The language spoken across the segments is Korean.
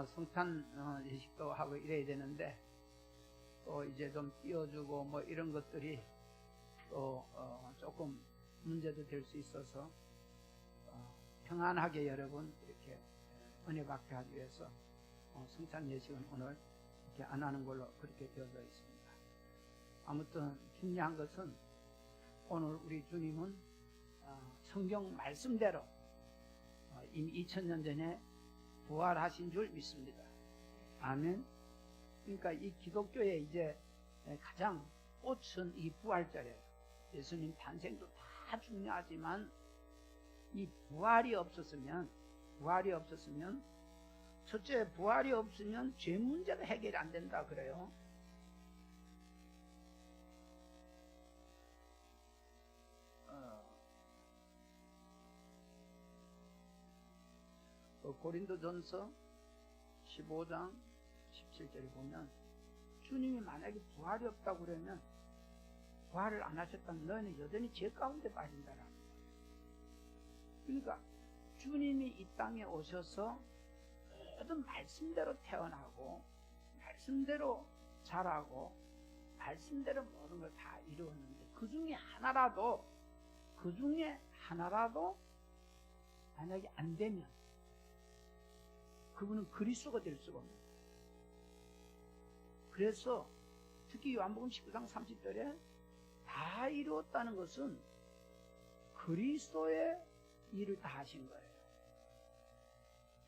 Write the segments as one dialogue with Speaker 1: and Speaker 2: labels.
Speaker 1: 성탄 예식도 하고 이래야 되는데 또 이제 좀 띄워주고 뭐 이런 것들이 또 조금 문제도 될 수 있어서 평안하게 여러분 이렇게 은혜 받게 하기 위해서 성탄 예식은 오늘 이렇게 안 하는 걸로 그렇게 되어져 있습니다. 아무튼 중요한 것은 오늘 우리 주님은 성경 말씀대로 이미 2000년 전에 부활하신 줄 믿습니다. 아멘. 그러니까 이 기독교에 이제 가장 꽃은 이 부활절이에요. 예수님 탄생도 다 중요하지만 이 부활이 없었으면 첫째 부활이 없으면 죄 문제가 해결이 안 된다 그래요. 고린도전서 15장 17절에 보면 주님이 만약에 부활이 없다고 그러면 부활을 안 하셨다면 너희는 여전히 죄 가운데 빠진다라는 거예요. 그러니까 주님이 이 땅에 오셔서 모든 말씀대로 태어나고 말씀대로 자라고 말씀대로 모든 걸 다 이루었는데 그 중에 하나라도 만약에 안 되면 그분은 그리스도가 될 수가 없는 거예요. 그래서 특히 요한복음 19장 30절에 다 이루었다는 것은 그리스도의 일을 다 하신 거예요.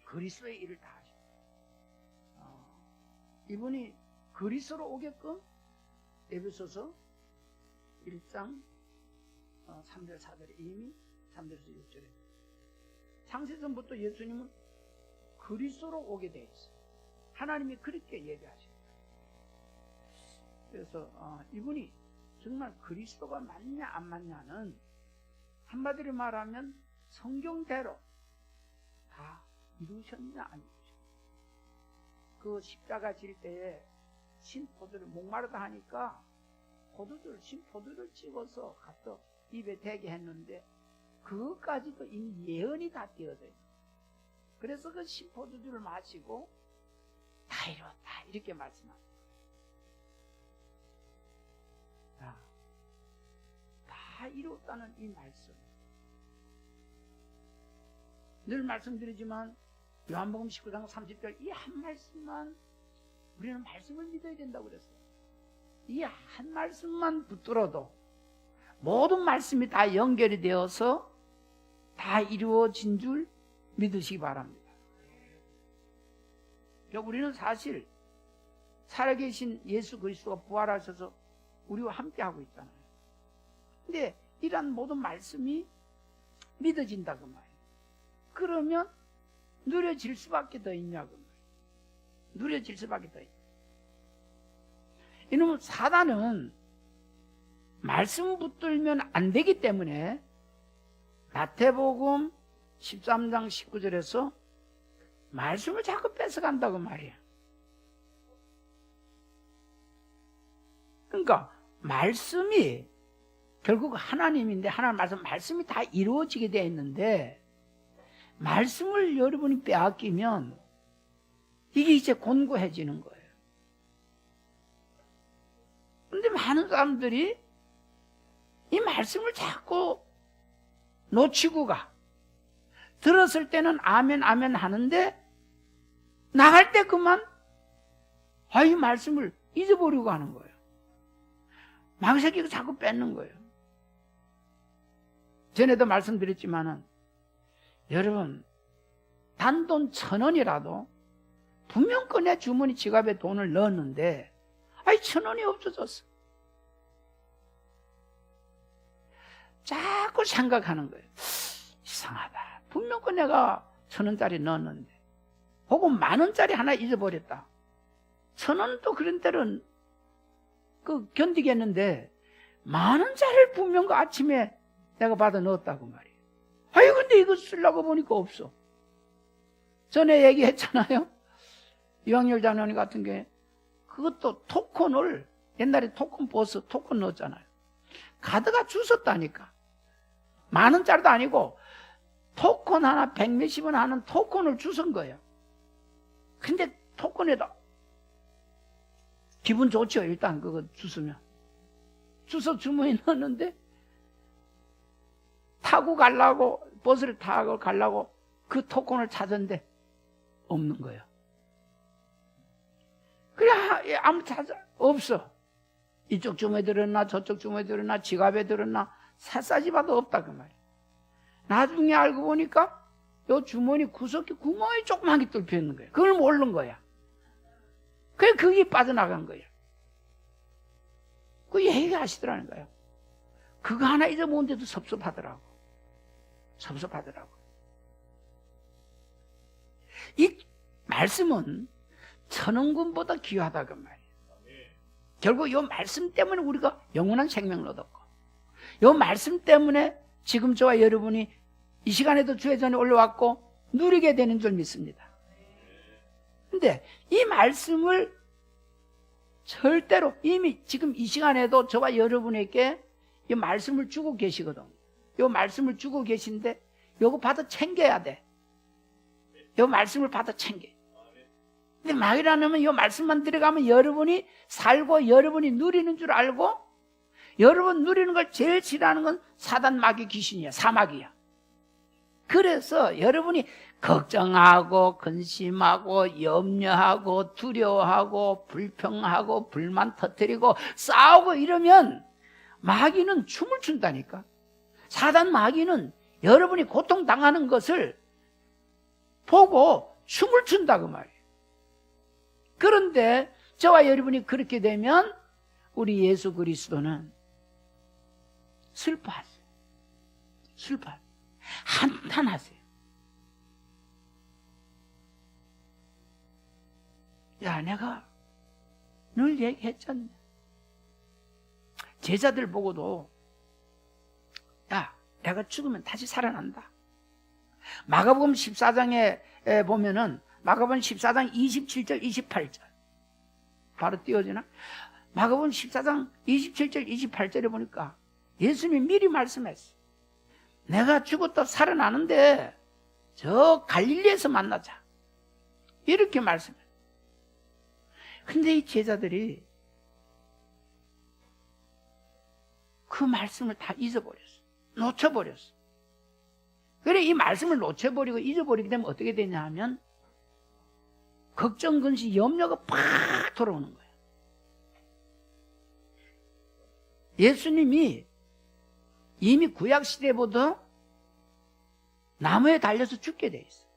Speaker 1: 그리스도의 일을 다 하신 거예요. 이분이 그리스도로 오게끔 에베소서 1장 3절 4절에 이미 3절에서 6절에 창세전부터 예수님은 그리스도로 오게 돼 있어요. 하나님이 그렇게 예비하십니다. 그래서 이분이 정말 그리스도가 맞냐 안 맞냐는 한마디로 말하면 성경대로 다 이루셨냐 안 이루셨냐. 그 십자가 질 때에 신포도를 목마르다 하니까 신포도를 찍어서 갖다 입에 대게 했는데 그것까지도 이미 예언이 다 되어져 있어요. 그래서 그 신포도주를 마시고 다 이루었다 이렇게 말씀합니다. 다 이루었다는 이 말씀. 늘 말씀드리지만 요한복음 19장 30절 이 한 말씀만 우리는 말씀을 믿어야 된다고 그랬어요. 이 한 말씀만 붙들어도 모든 말씀이 다 연결이 되어서 다 이루어진 줄 믿으시기 바랍니다. 우리는 사실 살아계신 예수 그리스도가 부활하셔서 우리와 함께 하고 있잖아요. 근데 이러한 모든 말씀이 믿어진다 그 말이에요. 그러면 누려질 수밖에 더 있냐 그 말이에요. 누려질 수밖에 더 있냐. 이놈은 사단은 말씀 붙들면 안 되기 때문에 마태복음 13장 19절에서 말씀을 자꾸 뺏어간다고 말이에요. 그러니까 말씀이 결국 하나님인데 하나님 말씀이 다 이루어지게 되어 있는데 말씀을 여러분이 빼앗기면 이게 이제 곤고해지는 거예요. 그런데 많은 사람들이 이 말씀을 자꾸 놓치고 가. 들었을 때는 아멘 아멘 하는데 나갈 때 그만 이 말씀을 잊어버리고 가는 거예요. 망설이고 자꾸 뺏는 거예요. 전에도 말씀드렸지만은 여러분 단돈 1,000원이라도 분명 꺼내 주머니 지갑에 돈을 넣었는데 1,000원이 없어졌어. 자꾸 생각하는 거예요. 이상하다. 분명 내가 1,000원짜리 넣었는데 혹은 10,000원짜리 하나 잊어버렸다. 1,000원도 그런 때는 견디겠는데 10,000원짜리를 분명 그 아침에 내가 받아 넣었다고 말이에요. 근데 이거 쓰려고 보니까 없어. 전에 얘기했잖아요. 이황열 장로님 같은 게 그것도 토큰을 옛날에 토큰 버스 토큰 넣었잖아요. 가드가 주웠다니까. 10,000원짜리도 아니고 토큰 하나 100몇십 원 하는 토큰을 주운 거예요. 근데 토큰에다 기분 좋죠. 일단 그거 주스면 주워 주머니에 넣었는데 타고 가려고 버스를 타고 가려고 그 토큰을 찾았는데 없는 거예요. 그래 아무 찾아 없어. 이쪽 주머니에 들었나 저쪽 주머니에 들었나 지갑에 들었나 샅샅이 봐도 없다 그 말이야. 나중에 알고 보니까 요 주머니 구석에 구멍이 조그맣게 뚫혀 있는 거야. 그걸 모르는 거야. 그래 그게 빠져나간 거야. 그 얘기하시더라는 거예요. 그거 하나 잊어먹은데도 섭섭하더라고. 이 말씀은 천원금보다 귀하다 그 말이에요. 결국 이 말씀 때문에 우리가 영원한 생명을 얻었고, 이 말씀 때문에 지금 저와 여러분이 이 시간에도 주의 전에 올라왔고 누리게 되는 줄 믿습니다. 근데 이 말씀을 절대로 이미 지금 이 시간에도 저와 여러분에게 이 말씀을 주고 계시거든. 이 말씀을 주고 계신데 이거 받아 챙겨야 돼. 이 말씀을 받아 챙겨. 근데 막이라면 이 말씀만 들어가면 여러분이 살고 여러분이 누리는 줄 알고, 여러분 누리는 걸 제일 싫어하는 건 사단 마귀 귀신이야. 사마귀야. 그래서 여러분이 걱정하고 근심하고 염려하고 두려워하고 불평하고 불만 터뜨리고 싸우고 이러면 마귀는 춤을 춘다니까. 사단 마귀는 여러분이 고통당하는 것을 보고 춤을 춘다 그 말이에요. 그런데 저와 여러분이 그렇게 되면 우리 예수 그리스도는 슬퍼하세요. 한탄하세요. 야, 내가 늘 얘기했잖아. 제자들 보고도 야, 내가 죽으면 다시 살아난다. 마가복음 14장에 보면은 마가복음 14장 27절 28절 바로 띄워지나? 마가복음 14장 27절 28절에 보니까 예수님이 미리 말씀했어요. 내가 죽었다 살아나는데 저 갈릴리에서 만나자. 이렇게 말씀해요. 근데 이 제자들이 그 말씀을 다 잊어버렸어. 놓쳐버렸어. 그래 이 말씀을 놓쳐버리고 잊어버리게 되면 어떻게 되냐 하면 걱정, 근심, 염려가 팍 돌아오는 거예요. 예수님이 이미 구약시대보다 나무에 달려서 죽게 돼 있어.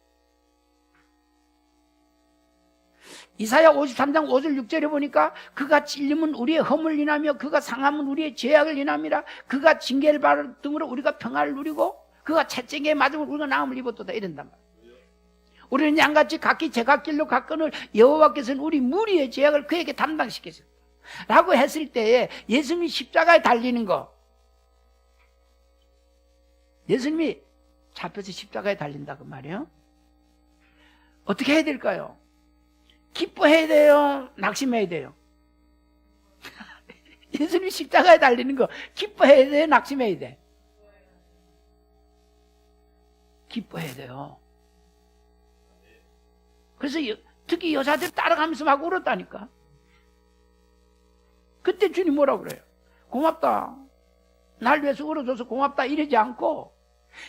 Speaker 1: 이사야 53장 5절 6절에 보니까 그가 찔림은 우리의 허물 인하며 그가 상함은 우리의 죄악을 인함이라. 그가 징계를 받을 등으로 우리가 평화를 누리고 그가 채찍에 맞음을 우리가 나음을 입었도다 이런단 말이야. 우리는 양같이 각기 제각길로 갔거늘 여호와께서는 우리 무리의 죄악을 그에게 담당시켰습니다 라고 했을 때에 예수님이 십자가에 달리는 거, 예수님이 잡혀서 십자가에 달린다고 말이에요. 어떻게 해야 될까요? 기뻐해야 돼요? 낙심해야 돼요? 예수님이 십자가에 달리는 거 기뻐해야 돼요? 낙심해야 돼? 기뻐해야 돼요. 그래서 특히 여자들 따라가면서 막 울었다니까. 그때 주님 뭐라고 그래요? 고맙다. 날 위해서 울어줘서 고맙다 이러지 않고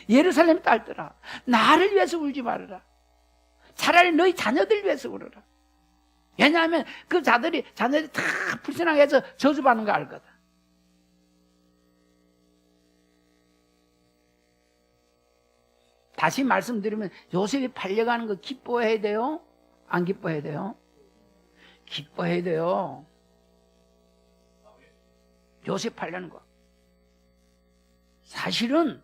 Speaker 1: 예루살렘 딸들아 나를 위해서 울지 말아라. 차라리 너희 자녀들 위해서 울어라. 왜냐하면 그 자녀들이 다 불쌍하게 해서 저주받는 거 알거든. 다시 말씀드리면 요셉이 팔려가는 거 기뻐해야 돼요? 안 기뻐해야 돼요? 기뻐해야 돼요. 요셉 팔려는 거. 사실은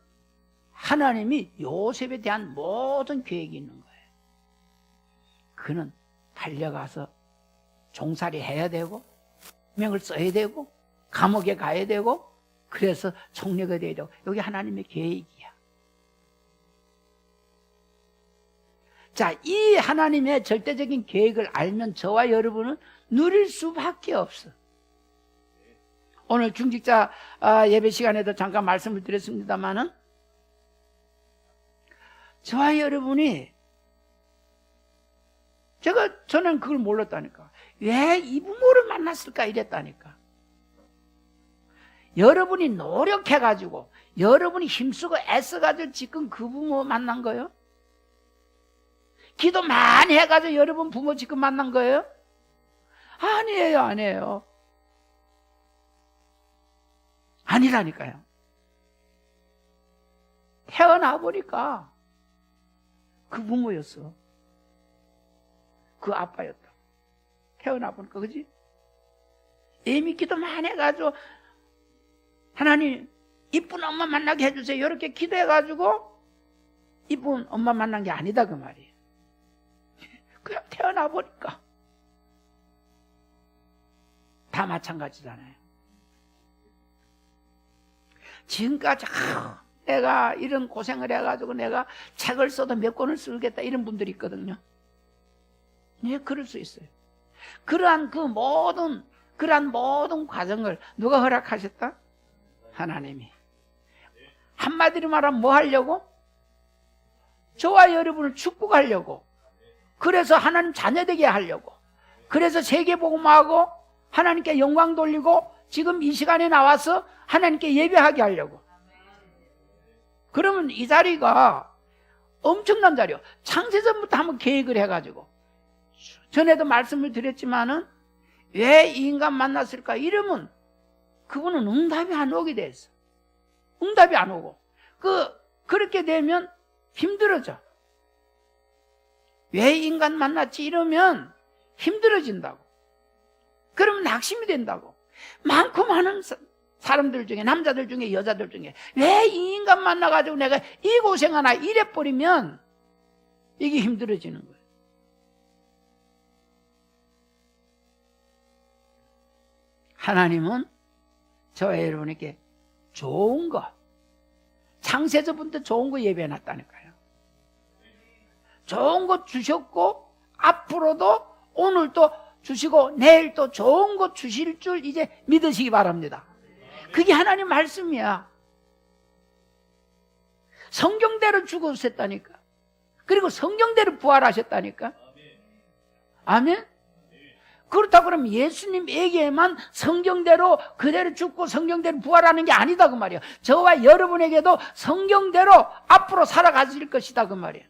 Speaker 1: 하나님이 요셉에 대한 모든 계획이 있는 거예요. 그는 팔려가서 종살이 해야 되고 명을 써야 되고 감옥에 가야 되고 그래서 총리가 돼야 되고 여기 하나님의 계획이야. 자, 이 하나님의 절대적인 계획을 알면 저와 여러분은 누릴 수밖에 없어. 오늘 중직자 예배 시간에도 잠깐 말씀을 드렸습니다마는 저와 여러분이 저는 그걸 몰랐다니까. 왜 이 부모를 만났을까 이랬다니까. 여러분이 노력해가지고 여러분이 힘쓰고 애써가지고 지금 그 부모 만난 거예요? 기도 많이 해가지고 여러분 부모 지금 만난 거예요? 아니에요, 아니에요. 아니라니까요. 태어나 보니까 그 부모였어. 그 아빠였다. 태어나 보니까, 그지? 이미 기도 많이 해가지고 하나님 이쁜 엄마 만나게 해주세요. 이렇게 기도해가지고 이쁜 엄마 만난 게 아니다 그 말이에요. 그냥 태어나 보니까 다 마찬가지잖아요. 지금까지 내가 이런 고생을 해가지고 내가 책을 써도 몇 권을 쓰겠다 이런 분들이 있거든요. 예, 그럴 수 있어요. 그러한 모든 과정을 누가 허락하셨다? 하나님이. 한마디로 말하면 뭐 하려고? 저와 여러분을 축복하려고. 그래서 하나님 자녀되게 하려고. 그래서 세계복음하고 하나님께 영광 돌리고 지금 이 시간에 나와서 하나님께 예배하게 하려고. 그러면 이 자리가 엄청난 자리요. 창세전부터 한번 계획을 해가지고, 전에도 말씀을 드렸지만은 왜 이 인간 만났을까? 이러면 그분은 응답이 안 오게 돼 있어. 응답이 안 오고 그렇게 되면 힘들어져. 왜 인간 만났지? 이러면 힘들어진다고. 그러면 낙심이 된다고. 많고 많은 사람들 중에, 남자들 중에, 여자들 중에 왜 이 인간 만나가지고 내가 이 고생하나 이래버리면 이게 힘들어지는 거예요. 하나님은 저와 여러분에게 좋은 거, 창세전부터 좋은 거 예배해놨다니까요. 좋은 거 주셨고 앞으로도 오늘도 주시고 내일 또 좋은 거 주실 줄 이제 믿으시기 바랍니다. 그게 하나님 말씀이야. 성경대로 죽으셨다니까. 그리고 성경대로 부활하셨다니까. 아멘. 그렇다고 그러면 예수님에게만 성경대로 그대로 죽고 성경대로 부활하는 게 아니다 그 말이에요. 저와 여러분에게도 성경대로 앞으로 살아가실 것이다 그 말이에요.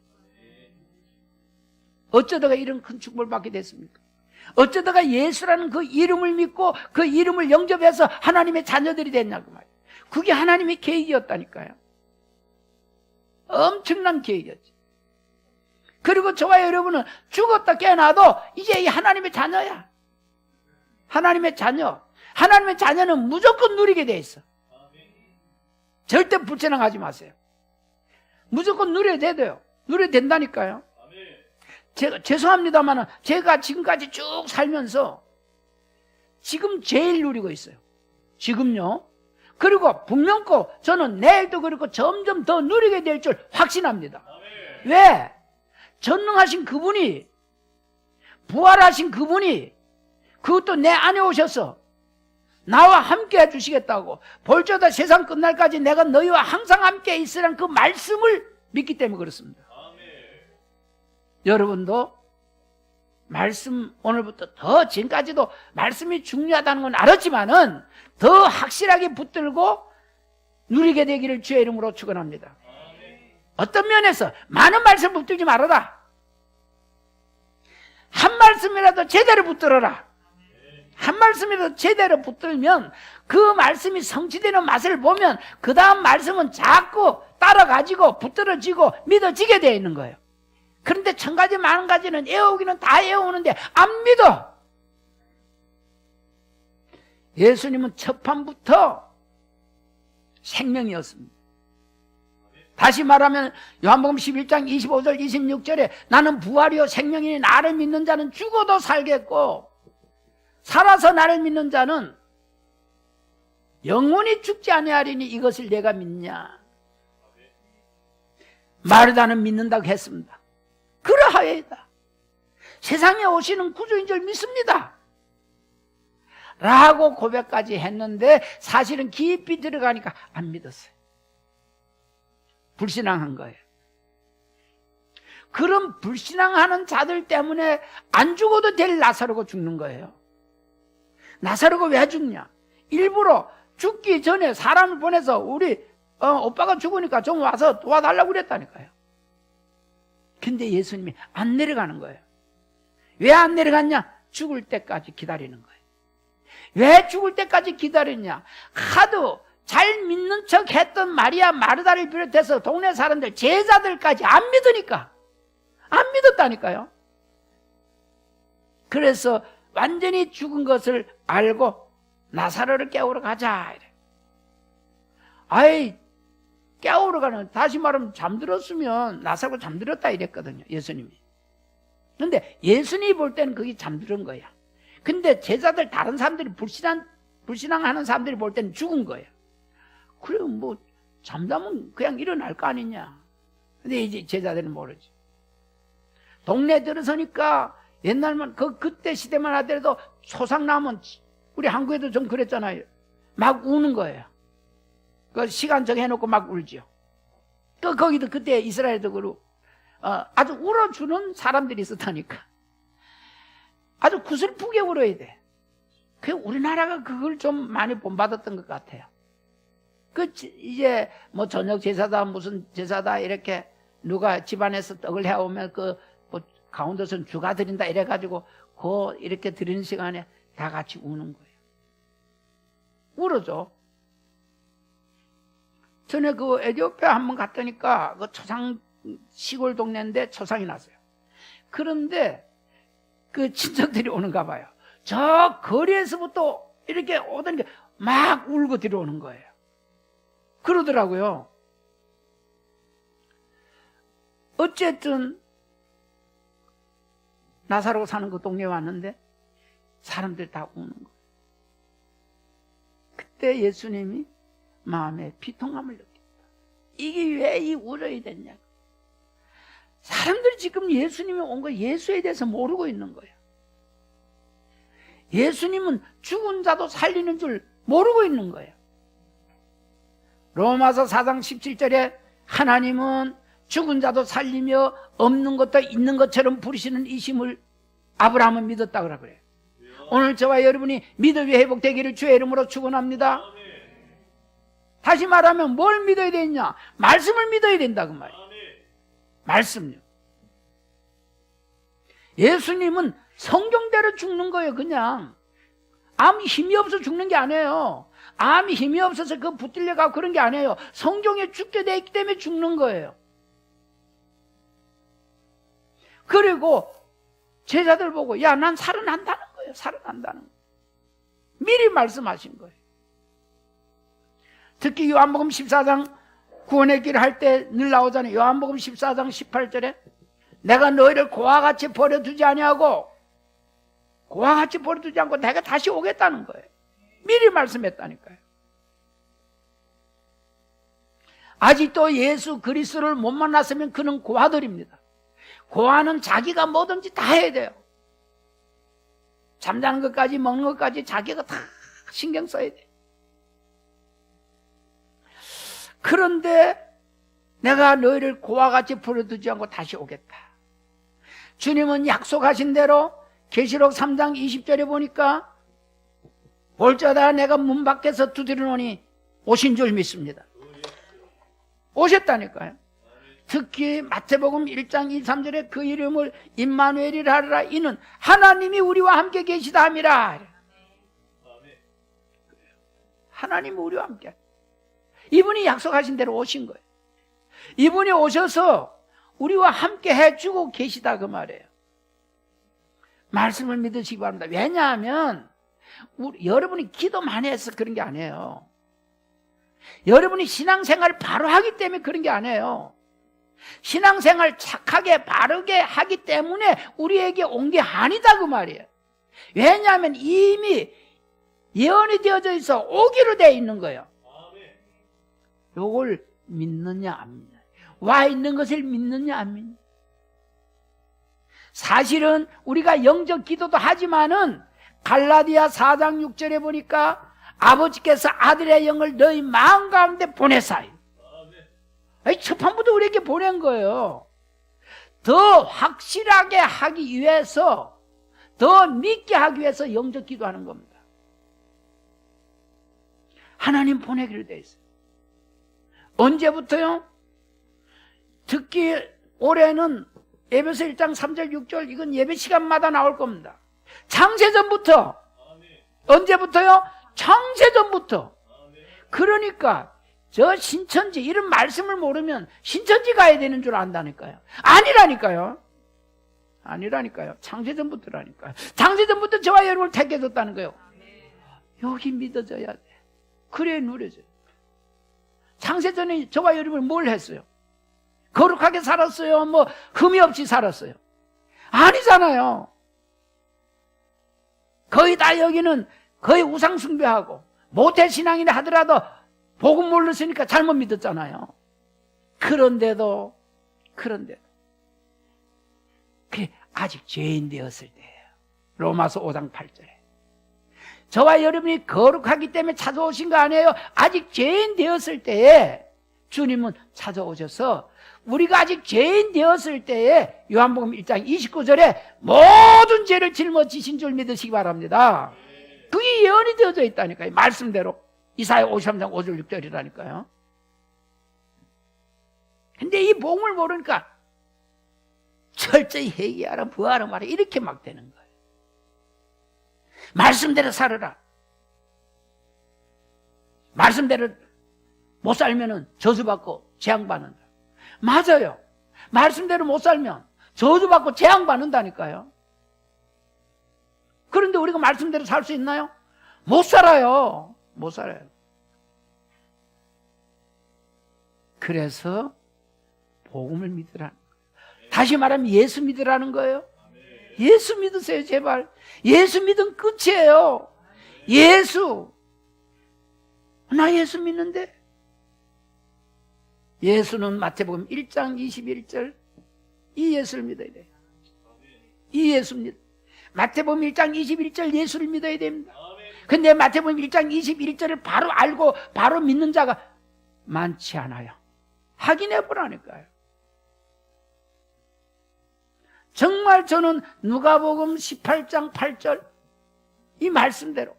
Speaker 1: 어쩌다가 이런 큰 축복을 받게 됐습니까? 어쩌다가 예수라는 그 이름을 믿고 그 이름을 영접해서 하나님의 자녀들이 됐냐 그 말이에요. 그게 하나님의 계획이었다니까요. 엄청난 계획이었지. 그리고 저와 여러분은 죽었다 깨어나도 이제 하나님의 자녀야. 하나님의 자녀. 하나님의 자녀는 무조건 누리게 돼 있어. 절대 불신앙하지 마세요. 무조건 누려야 돼요. 누려야 된다니까요. 제가 죄송합니다만 제가 지금까지 쭉 살면서 지금 제일 누리고 있어요. 지금요. 그리고 분명코 저는 내일도 그렇고 점점 더 누리게 될 줄 확신합니다. 왜? 전능하신 그분이, 부활하신 그분이 그것도 내 안에 오셔서 나와 함께 해주시겠다고, 볼지어다 세상 끝날까지 내가 너희와 항상 함께 있으라는 그 말씀을 믿기 때문에 그렇습니다. 여러분도 말씀, 오늘부터 더 지금까지도 말씀이 중요하다는 건 알았지만은 더 확실하게 붙들고 누리게 되기를 주의 이름으로 축원합니다. 어떤 면에서 많은 말씀 붙들지 말아라. 한 말씀이라도 제대로 붙들어라. 한 말씀이라도 제대로 붙들면 그 말씀이 성취되는 맛을 보면 그 다음 말씀은 자꾸 따라가지고 붙들어지고 믿어지게 되어 있는 거예요. 그런데 천 가지 만 가지는 애우기는 다 애우는데 안 믿어. 예수님은 첫 판부터 생명이었습니다. 다시 말하면 요한복음 11장 25절 26절에 나는 부활이요 생명이니 나를 믿는 자는 죽어도 살겠고 살아서 나를 믿는 자는 영원히 죽지 아니하리니 이것을 내가 믿냐. 마르다는 믿는다고 했습니다. 그러하여이다. 세상에 오시는 구주인 줄 믿습니다 라고 고백까지 했는데 사실은 깊이 들어가니까 안 믿었어요. 불신앙한 거예요. 그런 불신앙하는 자들 때문에 안 죽어도 될 나사로가 죽는 거예요. 나사로가 왜 죽냐? 일부러 죽기 전에 사람을 보내서 우리 오빠가 죽으니까 좀 와서 도와달라고 그랬다니까요. 근데 예수님이 안 내려가는 거예요. 왜 안 내려갔냐? 죽을 때까지 기다리는 거예요. 왜 죽을 때까지 기다렸냐? 하도 잘 믿는 척 했던 마리아 마르다를 비롯해서 동네 사람들, 제자들까지 안 믿으니까. 안 믿었다니까요. 그래서 완전히 죽은 것을 알고 나사로를 깨우러 가자 이래. 아이, 깨우러 가는, 다시 말하면 잠들었으면 나사로가 잠들었다 이랬거든요, 예수님이. 근데 예수님이 볼 때는 그게 잠들은 거야. 근데 제자들, 다른 사람들이 불신앙하는 사람들이 볼 때는 죽은 거예요. 그럼 뭐 잠자면 그냥 일어날 거 아니냐. 근데 이제 제자들은 모르지. 동네 들어서니까 옛날만 그때 시대만 하더라도 초상 나면, 우리 한국에도 좀 그랬잖아요. 막 우는 거예요. 그 시간 정해놓고 막 울지요. 거기도 그때 이스라엘도 그러고 아주 울어주는 사람들이 있었다니까. 아주 구슬프게 울어야 돼. 그 우리나라가 그걸 좀 많이 본받았던 것 같아요. 이제 뭐 저녁 제사다 무슨 제사다 이렇게 누가 집안에서 떡을 해오면 뭐 가운데서는 주가 드린다 이래가지고 이렇게 드리는 시간에 다 같이 우는 거예요. 울어줘. 전에 에티오피아 한번 갔더니까 초상, 시골 동네인데 초상이 났어요. 그런데 친척들이 오는가 봐요. 저 거리에서부터 이렇게 오던 게 막 울고 들어오는 거예요. 그러더라고요. 어쨌든 나사로 사는 그 동네에 왔는데 사람들 다 우는 거예요. 그때 예수님이 마음에 비통함을 느꼈다. 이게 왜 울어야 됐냐? 사람들이 지금 예수님이 온 거 예수에 대해서 모르고 있는 거예요. 예수님은 죽은 자도 살리는 줄 모르고 있는 거예요. 로마서 4장 17절에 하나님은 죽은 자도 살리며 없는 것도 있는 것처럼 부르시는 이심을 아브라함은 믿었다 그래요. 오늘 저와 여러분이 믿음이 회복되기를 주의 이름으로 축원합니다. 다시 말하면 뭘 믿어야 되냐? 말씀을 믿어야 된다 그 말이에요. 말씀요. 예수님은 성경대로 죽는 거예요. 그냥 아무 힘이 없어 죽는 게 아니에요. 아무 힘이 없어서 붙들려가고 그런 게 아니에요. 성경에 죽게 돼 있기 때문에 죽는 거예요. 그리고 제자들 보고 야, 난 살아난다는 거예요. 살아난다는 거예요. 미리 말씀하신 거예요. 특히 요한복음 14장 구원의 길을 할 때 늘 나오잖아요. 요한복음 14장 18절에 내가 너희를 고와 같이 버려두지 아니하고 고와 같이 버려두지 않고 내가 다시 오겠다는 거예요. 미리 말씀했다니까요. 아직도 예수 그리스도를 못 만났으면 그는 고아들입니다. 고아는 자기가 뭐든지 다 해야 돼요. 잠자는 것까지 먹는 것까지 자기가 다 신경 써야 돼요. 그런데 내가 너희를 고와 같이 버려두지 않고 다시 오겠다. 주님은 약속하신 대로 계시록 3장 20절에 보니까 올자다 내가 문 밖에서 두드리노니 오신 줄 믿습니다. 오셨다니까요. 특히 마태복음 1장 2, 3절에 그 이름을 임마누엘이라 하리라. 이는 하나님이 우리와 함께 계시다 함이라. 하나님이 우리와 함께. 이분이 약속하신 대로 오신 거예요. 이분이 오셔서 우리와 함께 해주고 계시다 그 말이에요. 말씀을 믿으시기 바랍니다. 왜냐하면 여러분이 기도 많이 해서 그런 게 아니에요. 여러분이 신앙생활을 바로 하기 때문에 그런 게 아니에요. 신앙생활 착하게 바르게 하기 때문에 우리에게 온 게 아니다 그 말이에요. 왜냐하면 이미 예언이 되어져 있어 오기로 되어 있는 거예요. 요걸 믿느냐 안 믿느냐, 와 있는 것을 믿느냐 안 믿느냐. 사실은 우리가 영적 기도도 하지만은 갈라디아 4장 6절에 보니까 아버지께서 아들의 영을 너희 마음 가운데 보내사요. 첫 판부터 우리에게 보낸 거예요. 더 확실하게 하기 위해서, 더 믿게 하기 위해서 영적 기도하는 겁니다. 하나님 보내기로 돼 있어요. 언제부터요? 특히 올해는 에베소 1장 3절 6절 이건 예배 시간마다 나올 겁니다. 창세전부터. 언제부터요? 창세전부터. 그러니까 저 신천지 이런 말씀을 모르면 신천지 가야 되는 줄 안다니까요. 아니라니까요. 창세전부터라니까요. 창세전부터 저와 여러분을 택해줬다는 거예요. 여기 믿어져야 돼. 그래 누려져요. 창세전에 저와 여러분이 뭘 했어요? 거룩하게 살았어요? 뭐 흠이 없이 살았어요? 아니잖아요. 거의 다 여기는 거의 우상 숭배하고 모태신앙이라 하더라도 복음 몰랐으니까 잘못 믿었잖아요. 그런데도 그래 아직 죄인 되었을 때예요. 로마서 5장 8절에 저와 여러분이 거룩하기 때문에 찾아오신 거 아니에요. 아직 죄인 되었을 때에 주님은 찾아오셔서 우리가 아직 죄인 되었을 때에 요한복음 1장 29절에 모든 죄를 짊어지신 줄 믿으시기 바랍니다. 그게 예언이 되어져 있다니까요. 말씀대로 이사야 53장 5절 6절이라니까요. 근데 이 복음을 모르니까 철저히 회개하라 부하라 말아 이렇게 막 되는 거예요. 말씀대로 살아라. 말씀대로 못 살면은 저주받고 재앙받는다. 맞아요. 말씀대로 못 살면 저주받고 재앙받는다니까요. 그런데 우리가 말씀대로 살 수 있나요? 못 살아요. 못 살아요. 그래서 복음을 믿으라는 거예요. 다시 말하면 예수 믿으라는 거예요. 예수 믿으세요, 제발. 예수 믿으면 끝이에요. 예수. 나 예수 믿는데. 예수는 마태복음 1장 21절 이 예수를 믿어야 돼요. 이 예수 믿어. 마태복음 1장 21절 예수를 믿어야 됩니다. 근데 마태복음 1장 21절을 바로 알고 바로 믿는 자가 많지 않아요. 확인해 보라니까요. 정말 저는 누가복음 18장 8절 이 말씀대로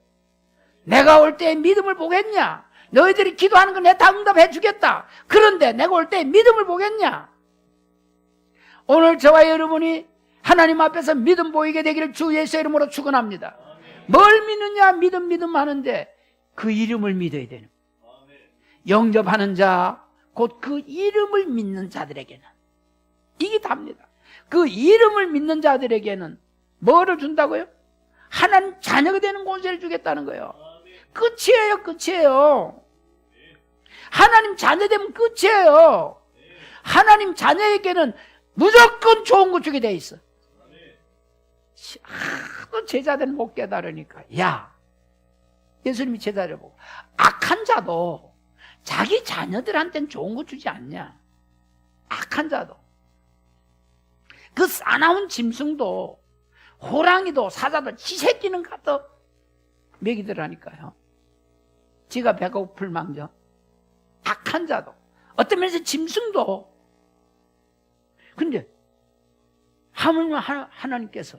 Speaker 1: 내가 올 때 믿음을 보겠냐? 너희들이 기도하는 거 내가 다 응답해 주겠다. 그런데 내가 올 때 믿음을 보겠냐? 오늘 저와 여러분이 하나님 앞에서 믿음 보이게 되기를 주 예수의 이름으로 축원합니다. 뭘 믿느냐? 믿음 하는데 그 이름을 믿어야 되는 거예요. 영접하는 자, 곧 그 이름을 믿는 자들에게는 이게 답니다. 그 이름을 믿는 자들에게는 뭐를 준다고요? 하나님 자녀가 되는 권세를 주겠다는 거예요. 끝이에요, 끝이에요. 하나님 자녀 되면 끝이에요. 하나님 자녀에게는 무조건 좋은 거 주게 돼 있어. 하도 제자들은 못 깨달으니까 야, 예수님이 제자를 보고 악한 자도 자기 자녀들한테는 좋은 거 주지 않냐. 악한 자도 그 싸나운 짐승도 호랑이도 사자도 지 새끼는 갖다 먹이더라니까요. 지가 배고플 망정. 악한 자도 어떤 면에서 짐승도. 근데 하나님께서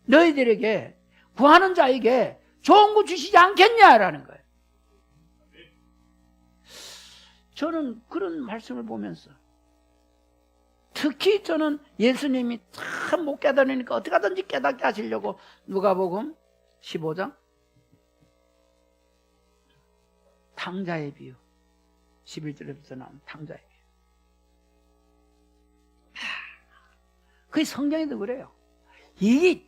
Speaker 1: 너희들에게 구하는 자에게 좋은 거 주시지 않겠냐라는 거예요. 저는 그런 말씀을 보면서 특히 저는 예수님이 참 못 깨달으니까 어떻게 하든지 깨닫게 하시려고 누가복음 15장 탕자의 비유 11절에서 나온 탕자의 비유. 그게 성경에도 그래요. 이게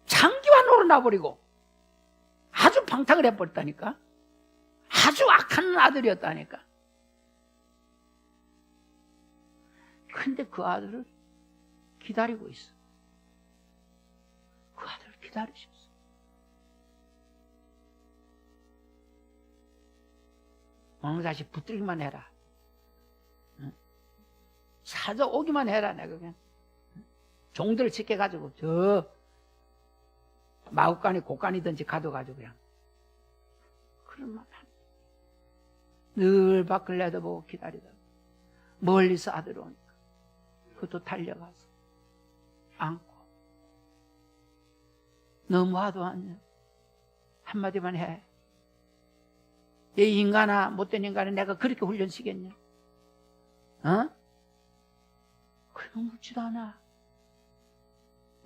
Speaker 1: 장기환으로 나버리고 아주 방탕을 해버렸다니까. 아주 악한 아들이었다니까. 근데 그 아들을 기다리고 있어. 그 아들을 기다리셨어. 왕자식 붙들기만 해라. 사자 오기만 해라. 내가 그냥 종들을 지켜가지고 저 마구간이 곡간이든지 가둬가지고 그냥 그러면 늘 밖을 내다보고 기다리다 멀리서 아들 오니까 그것도 달려가서 안고 너무하도 않냐? 한마디만 해. 이 인간아, 못된 인간아, 내가 그렇게 훈련시켰냐? 어? 그런 거 묻지도 않아.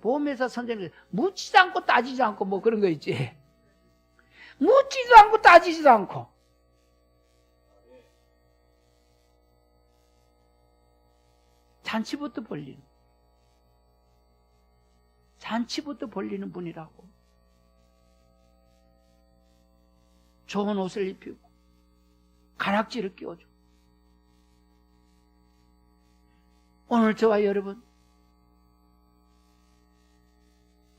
Speaker 1: 보험회사 선생님, 묻지도 않고 따지지 않고 뭐 그런 거 있지. 묻지도 않고 따지지도 않고. 잔치부터 벌리는. 잔치부터 벌리는 분이라고. 좋은 옷을 입히고 가락지를 끼워줘. 오늘 저와 여러분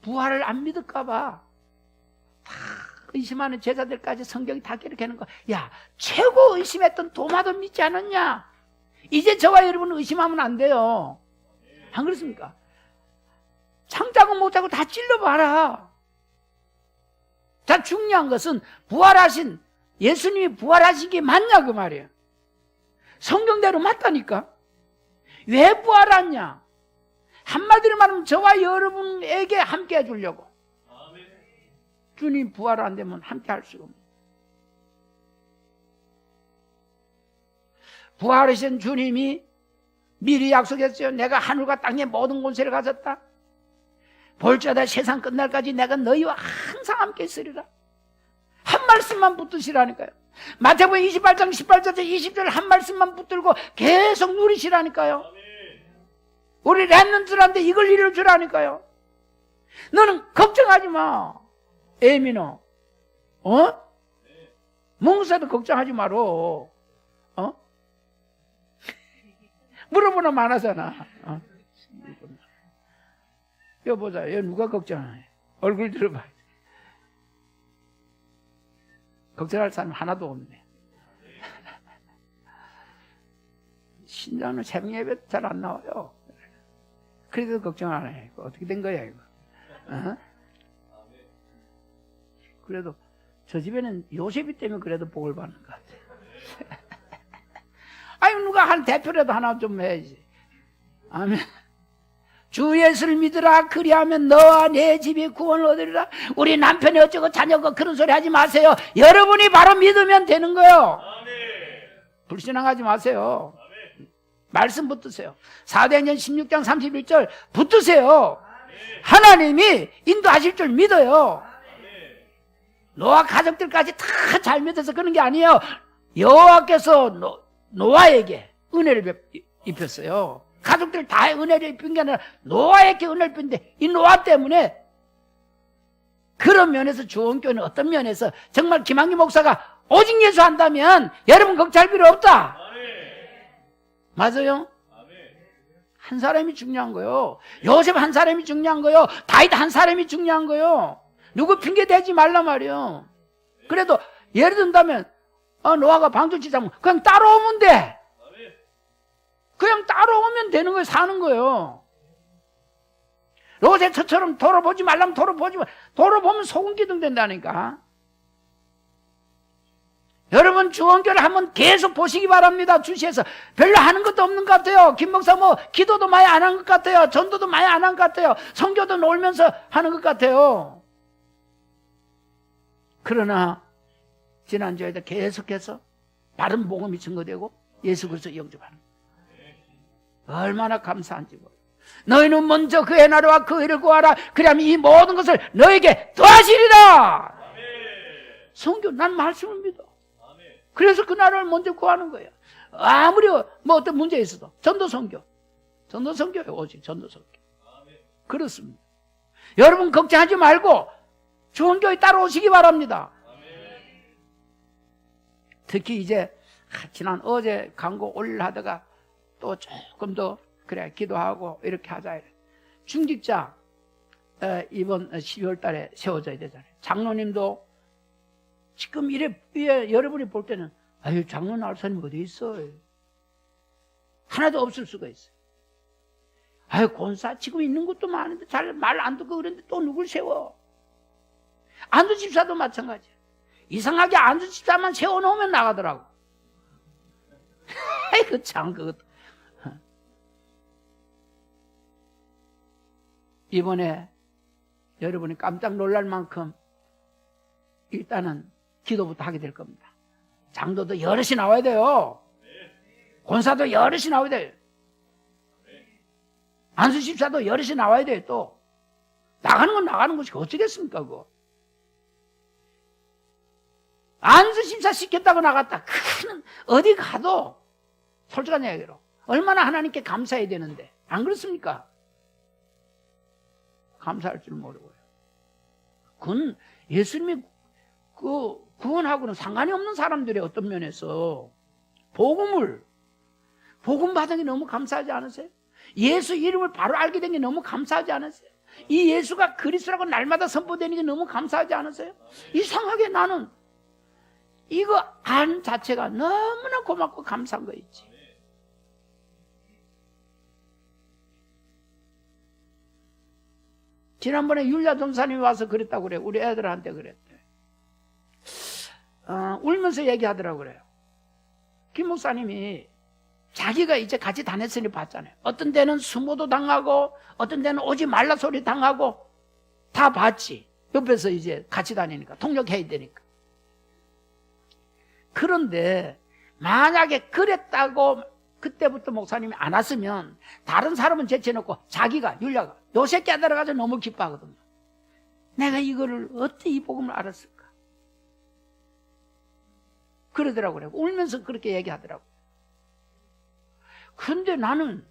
Speaker 1: 부활을 안 믿을까봐 다 의심하는 제자들까지 성경이 다 기록하는 거. 야, 최고 의심했던 도마도 믿지 않았냐? 이제 저와 여러분은 의심하면 안 돼요. 안 그렇습니까? 창자고 못자고 다 찔러봐라. 자, 중요한 것은 부활하신 예수님이 부활하신 게 맞냐 그 말이에요. 성경대로 맞다니까. 왜 부활하냐? 한마디로 말하면 저와 여러분에게 함께 해주려고. 주님 부활 안 되면 함께 할 수가 없는. 부활하신 주님이 미리 약속했어요. 내가 하늘과 땅의 모든 권세를 가졌다. 볼지어다 세상 끝날까지 내가 너희와 항상 함께 있으리라. 한 말씀만 붙드시라니까요. 마태복음 28장 18절 20절 한 말씀만 붙들고 계속 누리시라니까요. 우리 랩런트들한테 이걸 이뤄주라니까요. 너는 걱정하지 마. 에미너. 몽사도 걱정하지 마로. 물어보나 많아잖아. 여보자, 얘 누가 걱정해? 얼굴 들어봐. 걱정할 사람 하나도 없네. 신자는 새벽 예배 잘 안 나와요. 그래도 걱정 안 해. 어떻게 된 거야, 이거? 그래도 저 집에는 요셉이 때문에 그래도 복을 받는 것 같아. 아니, 누가 한 대표라도 하나 좀 해야지. 아멘. 주 예수를 믿으라. 그리하면 너와 내 집이 구원을 얻으리라. 우리 남편이 어쩌고 자녀가 그런 소리 하지 마세요. 여러분이 바로 믿으면 되는 거예요. 불신앙하지 마세요. 말씀 붙드세요. 사도행전 16장 31절 붙드세요. 하나님이 인도하실 줄 믿어요. 노아 가족들까지 다 잘 믿어서 그런 게 아니에요. 여호와께서 노아에게 은혜를 입혔어요. 가족들 다 은혜를 입힌 게 아니라 노아에게 은혜를 입힌데 이 노아 때문에 그런 면에서 주원교는 어떤 면에서 정말 김한기 목사가 오직 예수 한다면 여러분 걱정할 필요 없다. 맞아요? 한 사람이 중요한 거요. 요셉 한 사람이 중요한 거요. 다윗 한 사람이 중요한 거요. 누구 핑계 대지 말란 말이요. 그래도 예를 든다면 노아가 방주치자면 그냥 따라오면 돼. 그냥 따라오면 되는 거예요. 사는 거예요. 로제처럼 돌아보지 말라면 돌아보지 마. 돌아보면 소금 기둥 된다니까. 여러분 주원교를 한번 계속 보시기 바랍니다. 주시에서 별로 하는 것도 없는 것 같아요. 김 목사 뭐 기도도 많이 안 한 것 같아요. 전도도 많이 안 한 것 같아요. 선교도 놀면서 하는 것 같아요. 그러나 지난주에도 계속해서 바른 복음이 증거되고 예수 그리스도 영접하는 거예요. 얼마나 감사한지 몰라요. 너희는 먼저 그의 나라와 그 의를 구하라. 그러면 이 모든 것을 너에게 더하시리라. 선교, 난 말씀을 믿어. 그래서 그 나라를 먼저 구하는 거예요. 아무리 뭐 어떤 문제 있어도 전도 선교예요. 오직 전도 선교. 그렇습니다. 여러분 걱정하지 말고 좋은 교회 따라오시기 바랍니다. 특히 이제 지난 어제 광고 올리려다가 또 조금 더 그래 기도하고 이렇게 하자. 중직자 이번 12월 달에 세워져야 되잖아요. 장로님도 지금 이래 여러분이 볼 때는 아유 장로님 알사님 어디 있어? 하나도 없을 수가 있어요. 아유 권사 지금 있는 것도 많은데 잘 말 안 듣고 그런데 또 누굴 세워? 안수 집사도 마찬가지야. 이상하게 안수 집사만 세워놓으면 나가더라고. 아이고 참 그것도. 이번에 여러분이 깜짝 놀랄 만큼 일단은 기도부터 하게 될 겁니다. 장도도 여럿이 나와야 돼요. 권사도 여럿이 나와야 돼요. 안수집사도 여럿이 나와야 돼요. 또 나가는 건 나가는 것이 어찌겠습니까? 그거 안수집사 시켰다고 나갔다 그는 어디 가도 솔직한 이야기로 얼마나 하나님께 감사해야 되는데 안 그렇습니까? 감사할 줄 모르고요. 그건 예수님이 구원하고는 상관이 없는 사람들의 어떤 면에서 복음 받은 게 너무 감사하지 않으세요? 예수 이름을 바로 알게 된 게 너무 감사하지 않으세요? 이 예수가 그리스도라고 날마다 선포되는 게 너무 감사하지 않으세요? 이상하게 나는 이거 안 자체가 너무나 고맙고 감사한 거 있지. 지난번에 율야 전사님이 와서 그랬다고 그래요. 우리 애들한테 그랬대. 울면서 얘기하더라고 그래요. 김 목사님이 자기가 이제 같이 다녔으니 봤잖아요. 어떤 데는 수모도 당하고 어떤 데는 오지 말라 소리 당하고 다 봤지. 옆에서 이제 같이 다니니까 통역해야 되니까. 그런데 만약에 그랬다고 그때부터 목사님이 안 왔으면 다른 사람은 제쳐놓고 자기가 율야가 요새 깨달아가지고 너무 기뻐하거든요. 내가 이거를 어떻게 이 복음을 알았을까? 그러더라고요. 울면서 그렇게 얘기하더라고요. 근데 나는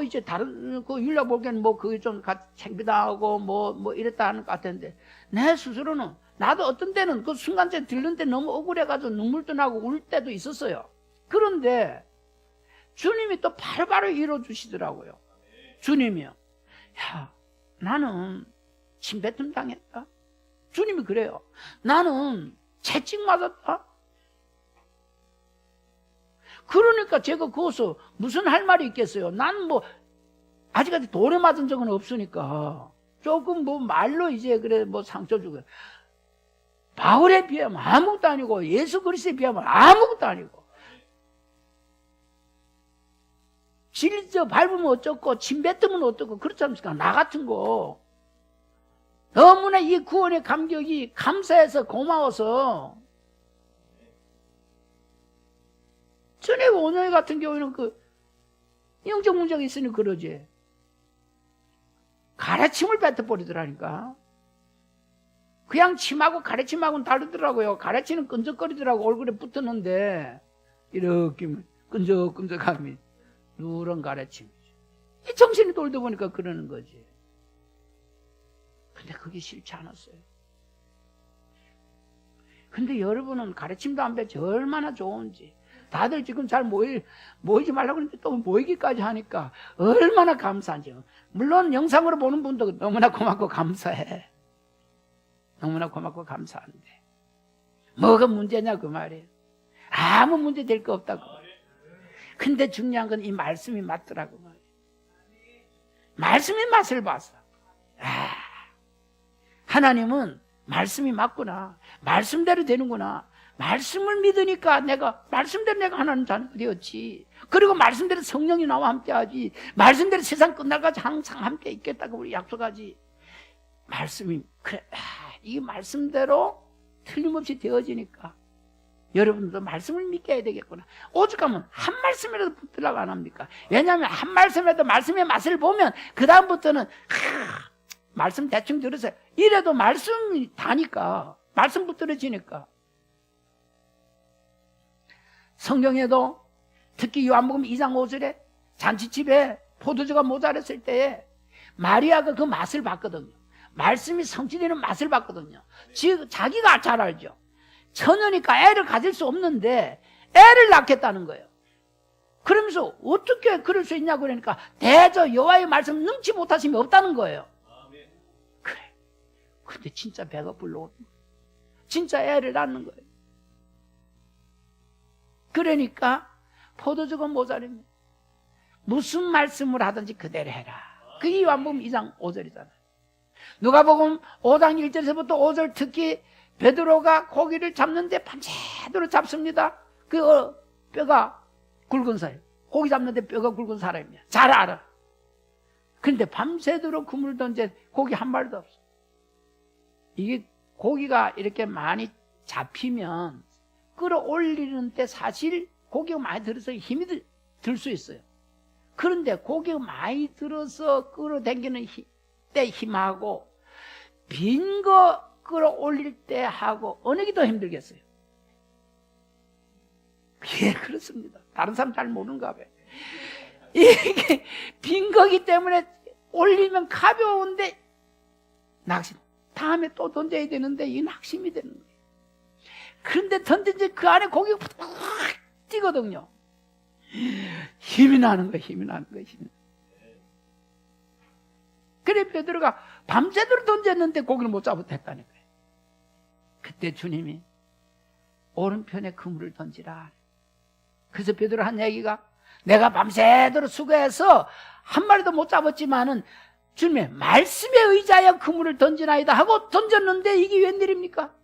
Speaker 1: 이제 다른 율야 보기에는 그게 좀 챙기다하고 뭐 이랬다 하는 것 같았는데 내 스스로는 나도 어떤 때는 그 순간적으로 들는데 너무 억울해가지고 눈물도 나고 울 때도 있었어요. 그런데 주님이 또 바로바로 이뤄주시더라고요. 주님이요. 야, 나는 침뱉음 당했다. 주님이 그래요. 나는 채찍 맞았다. 그러니까 제가 거기서 무슨 할 말이 있겠어요. 난 아직까지 돌에 맞은 적은 없으니까 조금 말로 이제 그래 상처 주고 바울에 비하면 아무것도 아니고 예수 그리스도에 비하면 아무것도 아니고 질져 밟으면 어쩌고 침 뱉으면 어쩌고 그렇지 않습니까? 나 같은 거 너무나 이 구원의 감격이 감사해서 고마워서 전에 오늘 같은 경우에는 영적 문제가 있으니 그러지 가래침을 뱉어버리더라니까. 그냥 침하고 가래침하고는 다르더라고요. 가래침은 끈적거리더라고. 얼굴에 붙었는데 이렇게 끈적끈적함이 누런 가래침. 이 정신이 돌다 보니까 그러는 거지. 근데 그게 싫지 않았어요. 근데 여러분은 가래침도 안 뱉지 얼마나 좋은지. 다들 지금 잘 모이지 말라고 그러는데 또 모이기까지 하니까 얼마나 감사한지. 물론 영상으로 보는 분도 너무나 고맙고 감사해. 너무나 고맙고 감사한데 뭐가 문제냐 그 말이에요. 아무 문제 될 거 없다고. 근데 중요한 건 이 말씀이 맞더라고 말이에요. 말씀의 맛을 봐서 하나님은 말씀이 맞구나. 말씀대로 되는구나. 말씀을 믿으니까 내가 말씀대로 내가 하나님 자녀가 되었지. 그리고 말씀대로 성령이 나와 함께하지. 말씀대로 세상 끝날까지 항상 함께 있겠다고 우리 약속하지. 말씀이 그래 이 말씀대로 틀림없이 되어지니까 여러분도 말씀을 믿게 해야 되겠구나. 오죽하면 한 말씀이라도 붙들라고 안 합니까? 왜냐하면 한 말씀에도 말씀의 맛을 보면 그 다음부터는 말씀 대충 들으세요. 이래도 말씀이 다니까 말씀 붙들어지니까. 성경에도 특히 요한복음 2장 5절에 잔치집에 포도주가 모자랐을 때에 마리아가 그 맛을 봤거든요. 말씀이 성취되는 맛을 봤거든요. 자기가 잘 알죠. 처녀니까 애를 가질 수 없는데 애를 낳겠다는 거예요. 그러면서 어떻게 그럴 수 있냐고 그러니까 대저 여호와의 말씀 능치 못하심이 없다는 거예요. 그래. 근데 진짜 배가 불러오는 거예요. 진짜 애를 낳는 거예요. 그러니까 포도주가 모자랍니다. 무슨 말씀을 하든지 그대로 해라. 그게 요한복음 2장 5절이잖아요. 누가복음 5장 1절에서부터 5절 특히 베드로가 고기를 잡는데 밤새도록 잡습니다. 뼈가 굵은 사람. 고기 잡는데 뼈가 굵은 사람이야. 잘 알아. 그런데 밤새도록 그물을 던져 고기 한 마리도 없어. 이게 고기가 이렇게 많이 잡히면 끌어올리는데 사실 고기가 많이 들어서 힘이 들 수 있어요. 그런데 고기가 많이 들어서 끌어당기는 때 힘하고 빈 거 끌어올릴 때 하고 어느 게 더 힘들겠어요? 예, 그렇습니다. 다른 사람 잘 모르는가 봐요. 이게 빈 거기 때문에 올리면 가벼운데 낙심. 다음에 또 던져야 되는데 이 낙심이 되는 거예요. 그런데 던진지 그 안에 고기가 팍 뛰거든요. 힘이 나는 거예요. 힘이 나는 거예요. 그래 베드로가 밤새도록 던졌는데 고기를 못 잡았다 했다니까요. 그때 주님이 오른편에 그물을 던지라. 그래서 베드로 한 얘기가 내가 밤새도록 수고해서 한 마리도 못 잡았지만은 주님의 말씀에 의지하여 그물을 던지나이다 하고 던졌는데 이게 웬일입니까?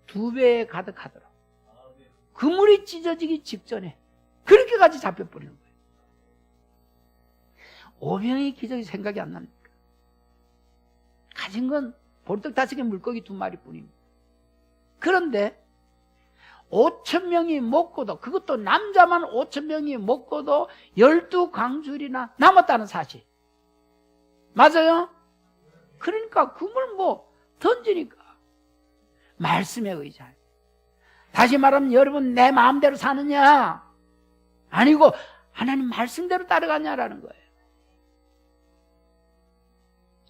Speaker 1: 2배에 가득하더라. 그물이 찢어지기 직전에 그렇게까지 잡혀버리는 거예요. 오병의 기적이 생각이 안 납니까? 가진 건 볼떡 5개 물고기 2마리 뿐입니다. 그런데 5,000명이 먹고도, 그것도 남자만 5,000명이 먹고도 12광줄이나 남았다는 사실. 맞아요? 그러니까 그물 던지니까 말씀에 의지하여. 다시 말하면 여러분 내 마음대로 사느냐 아니고 하나님 말씀대로 따라가냐라는 거예요.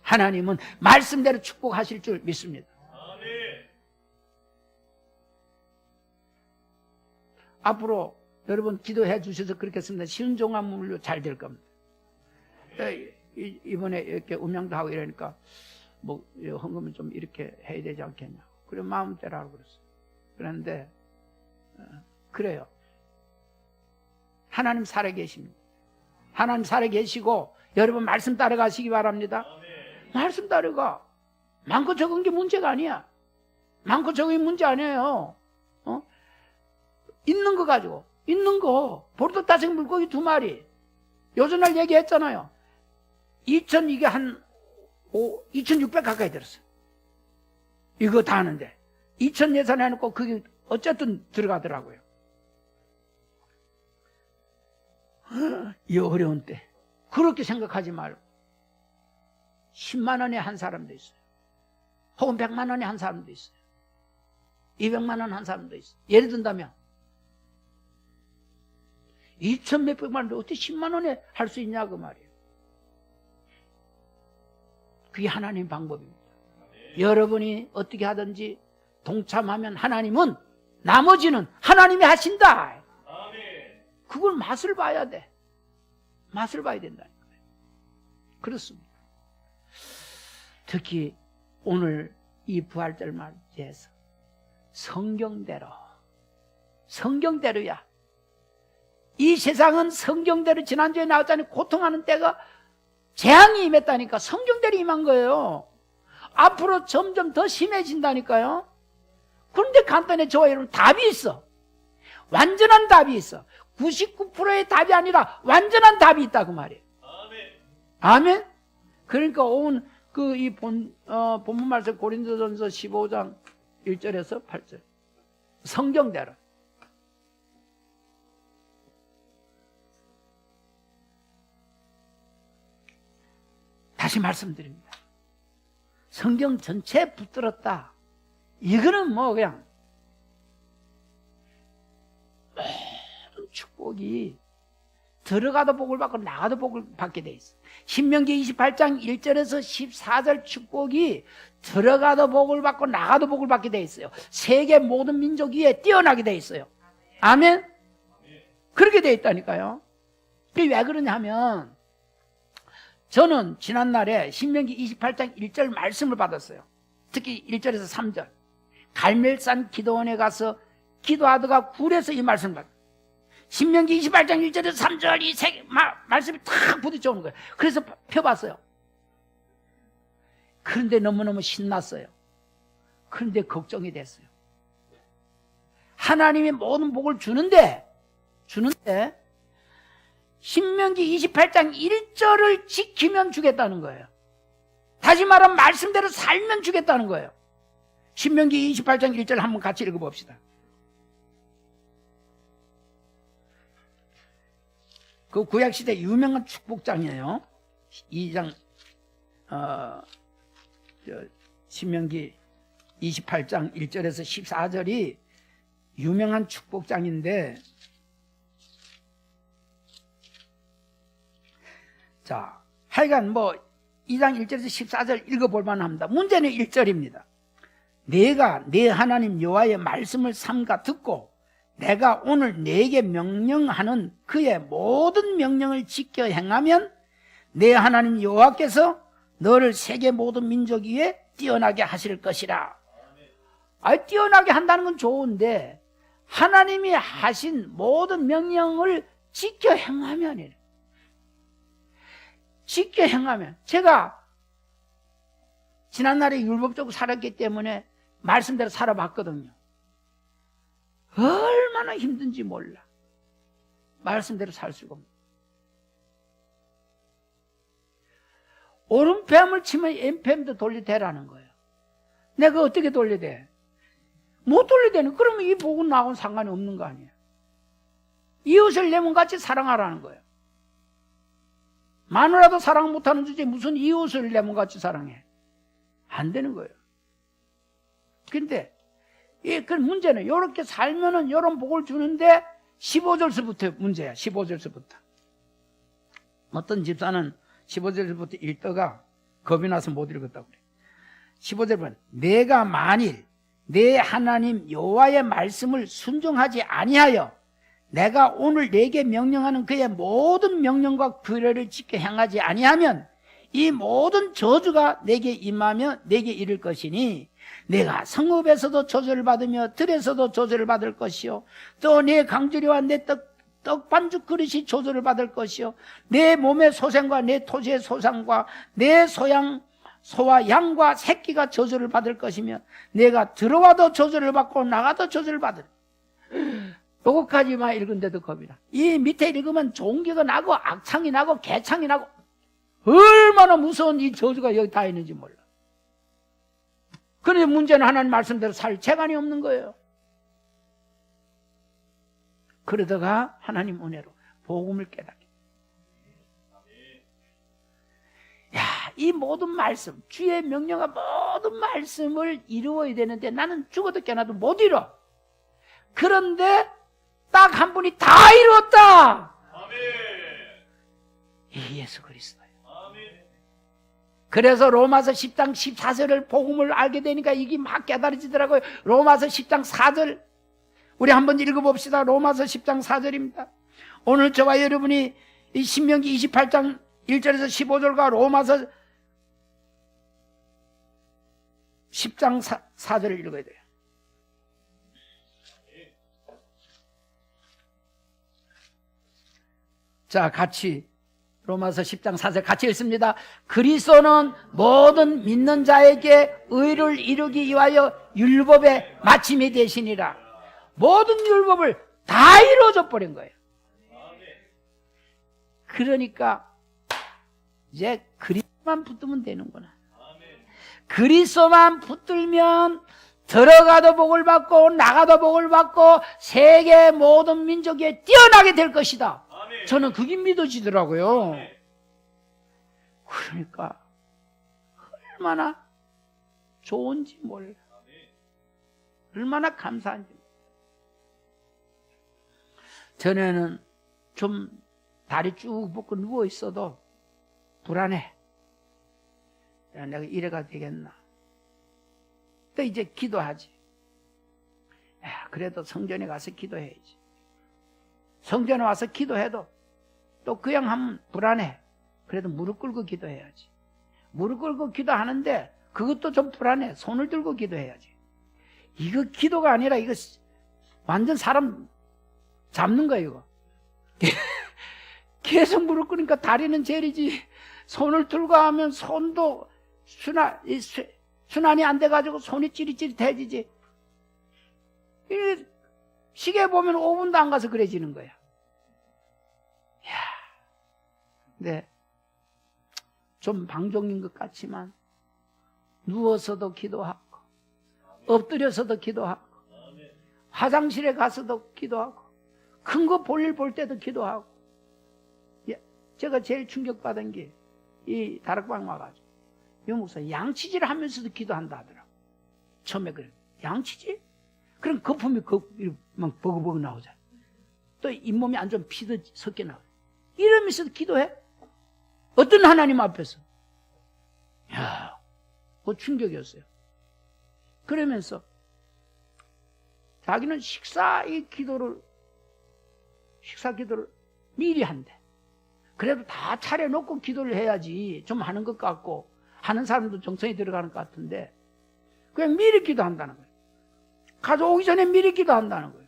Speaker 1: 하나님은 말씀대로 축복하실 줄 믿습니다. 앞으로 여러분 기도해 주셔서 그렇겠습니다. 신종합물로 잘 될 겁니다. 이번에 이렇게 음양도 하고 이러니까 헌금을 좀 이렇게 해야 되지 않겠냐. 그래 마음대로 하고 그랬어요. 그런데 그래요. 하나님 살아계십니다. 하나님 살아계시고 여러분 말씀 따라가시기 바랍니다. 말씀 따라가. 많고 적은 게 문제가 아니야. 많고 적은 게 문제 아니에요. 있는 거 가지고 있는 거 볼떡 5개 물고기 2마리 요즘날 얘기했잖아요. 이게 한 2,600 가까이 들었어요. 이거 다 하는데 2,000 예산해놓고 그게 어쨌든 들어가더라고요. 이 어려운 때 그렇게 생각하지 말고 10만 원에 한 사람도 있어요. 혹은 100만 원에 한 사람도 있어요. 200만 원 한 사람도 있어요. 예를 든다면 2천 몇백만 원인데 어떻게 10만 원에 할 수 있냐 그 말이에요. 그게 하나님 방법입니다. 여러분이 어떻게 하든지 동참하면 하나님은 나머지는 하나님이 하신다. 그걸 맛을 봐야 돼. 맛을 봐야 된다는 거예요. 그렇습니다. 특히 오늘 이 부활절 맞이해서 성경대로야. 이 세상은 성경대로 지난주에 나왔잖아요. 고통하는 때가 재앙이 임했다니까. 성경대로 임한 거예요. 앞으로 점점 더 심해진다니까요. 그런데 간단해. 저와 여러분 답이 있어. 완전한 답이 있어. 99%의 답이 아니라 완전한 답이 있다 그 말이에요. 아멘. 그러니까 오늘 이 본문 말씀 고린도전서 15장 1절에서 8절 성경대로. 다시 말씀드립니다. 성경 전체에 붙들었다. 이거는 그냥 모든 축복이 들어가도 복을 받고 나가도 복을 받게 돼 있어. 신명기 28장 1절에서 14절 축복이 들어가도 복을 받고 나가도 복을 받게 돼 있어요. 세계 모든 민족 위에 뛰어나게 돼 있어요. 아멘? 그렇게 돼 있다니까요. 그게 왜 그러냐 하면 저는 지난날에 신명기 28장 1절 말씀을 받았어요. 특히 1절에서 3절 갈멜산 기도원에 가서 기도하다가 굴에서 이 말씀을 받았어요. 신명기 28장 1절에서 3절 이 말씀이 탁 부딪혀 오는 거예요. 그래서 펴봤어요. 그런데 너무너무 신났어요. 그런데 걱정이 됐어요. 하나님이 모든 복을 주는데 신명기 28장 1절을 지키면 주겠다는 거예요. 다시 말하면 말씀대로 살면 주겠다는 거예요. 신명기 28장 1절 한번 같이 읽어봅시다. 그 구약시대 유명한 축복장이에요. 2장 신명기 28장 1절에서 14절이 유명한 축복장인데, 자, 하여간 2장 1절에서 14절 읽어볼 만합니다. 문제는 1절입니다. 내가 내 하나님 여호와의 말씀을 삼가 듣고 내가 오늘 네게 명령하는 그의 모든 명령을 지켜 행하면 내 하나님 여호와께서 너를 세계 모든 민족 위에 뛰어나게 하실 것이라. 뛰어나게 한다는 건 좋은데 하나님이 하신 모든 명령을 지켜 행하면, 지켜 행하면, 제가 지난날에 율법적으로 살았기 때문에 말씀대로 살아봤거든요. 얼마나 힘든지 몰라. 말씀대로 살 수가 없는. 오른뺨을 치면 왼뺨도 돌려대라는 거예요. 내가 어떻게 돌려대? 못 돌려대는. 그러면 이 복은 나하고는 상관이 없는 거 아니에요. 이웃을 내 몸같이 사랑하라는 거예요. 마누라도 사랑 못하는 주제에 무슨 이웃을 내 몸같이 사랑해? 안 되는 거예요. 근데 그 문제는 이렇게 살면은 이런 복을 주는데 15절서부터 문제야. 15절서부터. 어떤 집사는 15절부터 읽다가 겁이 나서 못 읽었다고 그래. 15절은 내가 만일 내 하나님 여호와의 말씀을 순종하지 아니하여 내가 오늘 네게 명령하는 그의 모든 명령과 규례를 지켜 행하지 아니하면 이 모든 저주가 내게 임하며 내게 이를 것이니 내가 성읍에서도 저주를 받으며 들에서도 저주를 받을 것이요 또 내 강주리와 내 떡반죽 그릇이 저주를 받을 것이요 내 몸의 소생과 내 토지의 소상과 내 소와 양과 새끼가 저주를 받을 것이며 내가 들어와도 저주를 받고 나가도 저주를 받을. 요거까지만 읽은데도 겁이 나. 이 밑에 읽으면 종기가 나고 악창이 나고 개창이 나고 얼마나 무서운 이 저주가 여기 다 있는지 몰라. 그런데 문제는 하나님 말씀대로 살 재간이 없는 거예요. 그러다가 하나님 은혜로 복음을 깨닫게. 야, 이 모든 말씀, 주의 명령과 모든 말씀을 이루어야 되는데 나는 죽어도 깨어나도 못 이뤄. 그런데 딱 한 분이 다 이루었다. 아멘. 이 예수 그리스도예요. 아멘. 그래서 로마서 10장 14절을 복음을 알게 되니까 이게 막 깨달아지더라고요. 로마서 10장 4절 우리 한번 읽어봅시다. 로마서 10장 4절입니다. 오늘 저와 여러분이 이 신명기 28장 1절에서 15절과 로마서 10장 4절을 읽어야 돼요. 자, 같이 로마서 10장 4절 같이 읽습니다. 그리스도는 모든 믿는 자에게 의를 이루기 위하여 율법의 마침이 되시니라. 모든 율법을 다 이루어져 버린 거예요. 그러니까 이제 그리스도만 붙들면 되는구나. 그리스도만 붙들면 들어가도 복을 받고 나가도 복을 받고 세계 모든 민족에 뛰어나게 될 것이다. 저는 그게 믿어지더라고요. 그러니까 얼마나 좋은지 몰라. 얼마나 감사한지. 전에는 좀 다리 쭉 뻗고 누워 있어도 불안해. 야, 내가 이래가 되겠나. 또 이제 기도하지. 야, 그래도 성전에 가서 기도해야지. 성전에 와서 기도해도 또 그냥 하면 불안해. 그래도 무릎 꿇고 기도해야지. 무릎 꿇고 기도하는데 그것도 좀 불안해. 손을 들고 기도해야지. 이거 기도가 아니라 이거 완전 사람 잡는 거야 이거. 계속 무릎 꿇으니까 다리는 제리지. 손을 들고 하면 손도 순환이 안 돼가지고 손이 찌릿찌릿해지지. 시계 보면 5분도 안 가서 그래지는 거야. 야, 네. 좀 방종인 것 같지만 누워서도 기도하고 엎드려서도 기도하고 화장실에 가서도 기도하고 큰 거 볼일 볼 때도 기도하고. 제가 제일 충격받은 게 이 다락방 와가지고 이 목사 양치질 하면서도 기도한다 하더라고. 처음에 그래. 양치질? 그럼 거품이 막 버그버그 나오잖아. 또 잇몸이 안 좋으면 피도 섞여 나와. 이러면서도 기도해? 어떤 하나님 앞에서? 이야, 그 충격이었어요. 그러면서 자기는 식사 기도를 미리 한대. 그래도 다 차려놓고 기도를 해야지 좀 하는 것 같고 하는 사람도 정성이 들어가는 것 같은데 그냥 미리 기도한다는 거예요. 가져오기 전에 미리 기도한다는 거예요.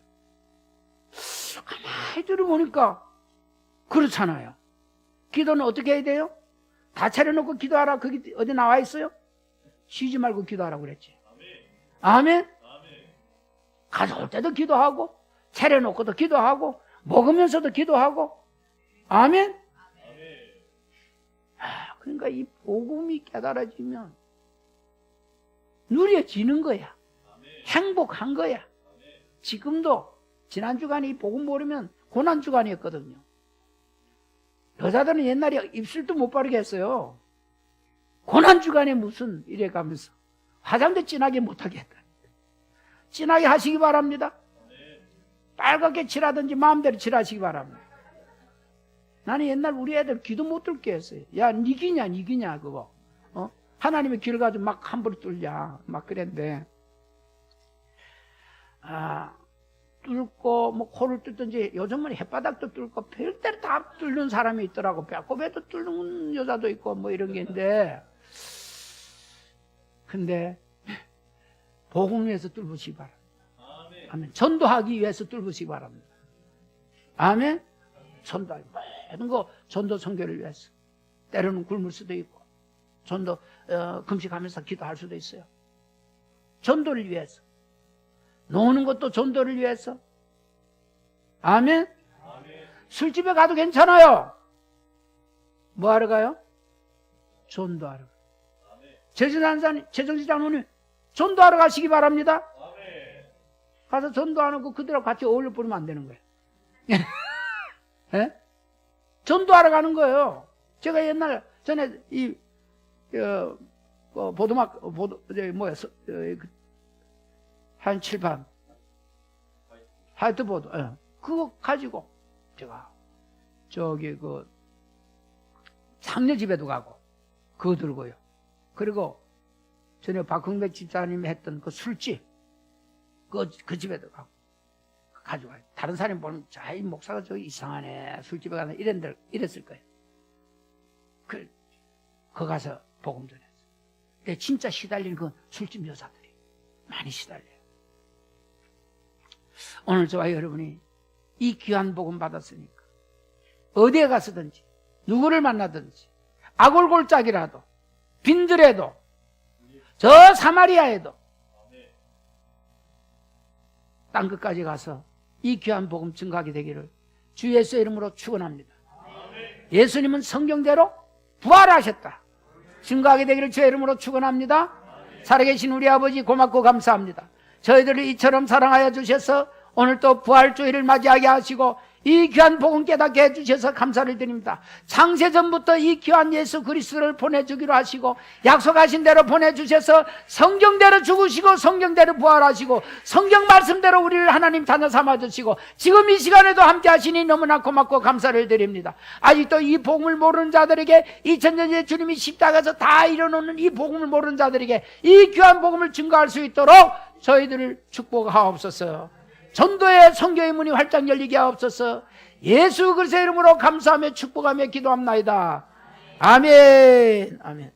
Speaker 1: 가만히 들어보니까 그렇잖아요. 기도는 어떻게 해야 돼요? 다 차려놓고 기도하라. 거기 어디 나와 있어요? 쉬지 말고 기도하라고 그랬지. 아멘. 가져올 때도 기도하고 차려놓고도 기도하고 먹으면서도 기도하고. 아멘. 그러니까 이 복음이 깨달아지면 누려지는 거야. 행복한 거야. 지금도 지난주간에 이 복음 모르면 고난주간이었거든요. 여자들은 옛날에 입술도 못 바르게 했어요. 고난주간에 무슨 이래 가면서 화장도 진하게 못하게 했다. 진하게 하시기 바랍니다. 빨갛게 칠하든지 마음대로 칠하시기 바랍니다. 나는 옛날 우리 애들 귀도 못 뚫게 했어요. 야, 니 귀냐 그거. 하나님의 귀를 가지고 막 함부로 뚫냐 막 그랬는데 뚫고 뭐 코를 뚫든지 요즘은 혓바닥도 뚫고 별대로 다 뚫는 사람이 있더라고. 배꼽에도 뚫는 여자도 있고 뭐 이런 게 있는데 근데 복음 위해서 뚫으시기 바랍니다. 아멘. 전도하기 위해서 뚫으시기 바랍니다. 아멘. 전도하기 모든 거 전도 선교를 위해서. 때로는 굶을 수도 있고 전도 금식하면서 기도할 수도 있어요. 전도를 위해서. 노는 것도 전도를 위해서. 아멘. 술집에 가도 괜찮아요. 뭐 하러 가요? 전도하러. 재정시장로님 전도하러 가시기 바랍니다. 가서 전도하는 거 그들하고 같이 어울려 버리면 안 되는 거예요. 예? 전도하러 가는 거예요. 제가 옛날 전에 한 칠판 화이트보드 그거 가지고 제가 저기 장녀집에도 가고 그거 들고요. 그리고 전에 박흥백 집사님이 했던 그 술집 그 집에도 가고 가져와요. 다른 사람이 보면 이 목사가 저기 이상하네 술집에 가서 이랬을 거예요. 그 가서 복음 전했어요. 근데 진짜 시달리는 그 술집 여자들이 많이 시달려요. 오늘 저와 여러분이 이 귀한 복음 받았으니까 어디에 가서든지 누구를 만나든지 아골골짝이라도 빈들에도 저 사마리아에도 땅끝까지 가서 이 귀한 복음 증거하게 되기를 주 예수의 이름으로 축원합니다. 예수님은 성경대로 부활하셨다. 증거하게 되기를 주의 이름으로 축원합니다. 살아계신 우리 아버지 고맙고 감사합니다. 저희들을 이처럼 사랑하여 주셔서 오늘 또 부활주의를 맞이하게 하시고 이 귀한 복음 깨닫게 해주셔서 감사를 드립니다. 창세전부터 이 귀한 예수 그리스도를 보내주기로 하시고 약속하신 대로 보내주셔서 성경대로 죽으시고 성경대로 부활하시고 성경 말씀대로 우리를 하나님 자녀 삼아주시고 지금 이 시간에도 함께 하시니 너무나 고맙고 감사를 드립니다. 아직도 이 복음을 모르는 자들에게 2000년째 주님이 십자가에서 다 이뤄놓는 이 복음을 모르는 자들에게 이 귀한 복음을 증거할 수 있도록 저희들을 축복하옵소서. 전도의 선교의 문이 활짝 열리게 하옵소서. 예수 그리스도의 이름으로 감사하며 축복하며 기도합나이다. 아멘. 아멘.